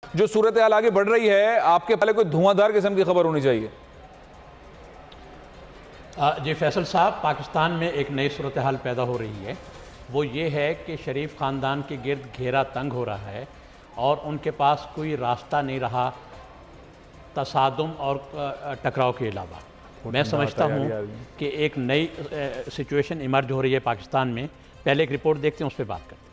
जो सूरत हाल आगे बढ़ रही है, आपके पहले कोई धुआंधार किस्म की खबर होनी चाहिए। जी फैसल साहब, पाकिस्तान में एक नई सूरत हाल पैदा हो रही है। वो ये है कि शरीफ ख़ानदान के गिर्द घेरा तंग हो रहा है और उनके पास कोई रास्ता नहीं रहा तसादुम और टकराव के अलावा। मैं समझता हूँ कि एक नई सिचुएशन इमर्ज हो रही है पाकिस्तान में। पहले एक रिपोर्ट देखते हैं, उस पर बात करते हैं।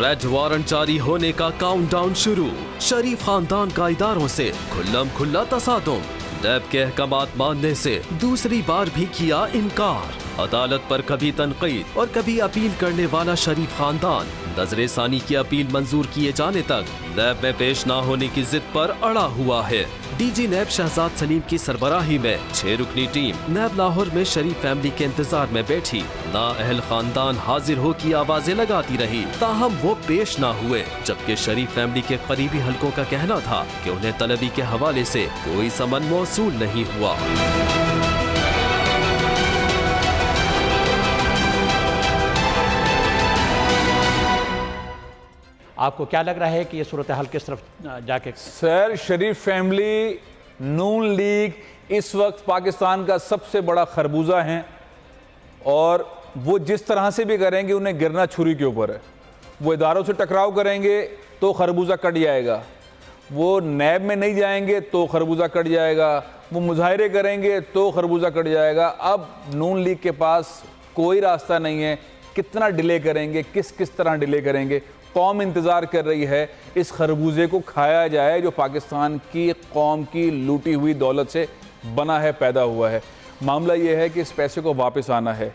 रेड वारंट जारी होने का काउंटडाउन शुरू। शरीफ खानदान का इदारों से खुल्लम खुल्ला तसादुम। नैब के अहकामात मानने से दूसरी बार भी किया इनकार। अदालत पर कभी तनकीद और कभी अपील करने वाला शरीफ खानदान नजरे सानी की अपील मंजूर किए जाने तक नैब में पेश न होने की जिद पर अड़ा हुआ है। डीजी नैब शहजाद सलीम की सरबराही में 6 रुकनी टीम नैब लाहौर में शरीफ फैमिली के इंतजार में बैठी। नाअहल खानदान हाजिर हो की आवाजें लगाती रही, ताहम वो पेश न हुए, जबकि शरीफ फैमिली के करीबी हलकों का कहना था कि उन्हें तलबी के हवाले से कोई समन मौसूल नहीं हुआ। आपको क्या लग रहा है कि ये सूरत हाल किस तरफ जाके? सर, शरीफ फैमिली, नून लीग इस वक्त पाकिस्तान का सबसे बड़ा खरबूजा है और वो जिस तरह से भी करेंगे उन्हें गिरना छुरी के ऊपर है। वो इदारों से टकराव करेंगे तो खरबूजा कट जाएगा, वो नैब में नहीं जाएंगे तो खरबूजा कट जाएगा, वो मुजाहरे करेंगे तो खरबूजा कट जाएगा। अब नून लीग के पास कोई रास्ता नहीं है। कितना डिले करेंगे, किस किस तरह डिले करेंगे? कौम इंतज़ार कर रही है इस खरबूजे को खाया जाए जो पाकिस्तान की कौम की लूटी हुई दौलत से बना है, पैदा हुआ है। मामला ये है कि इस पैसे को वापस आना है।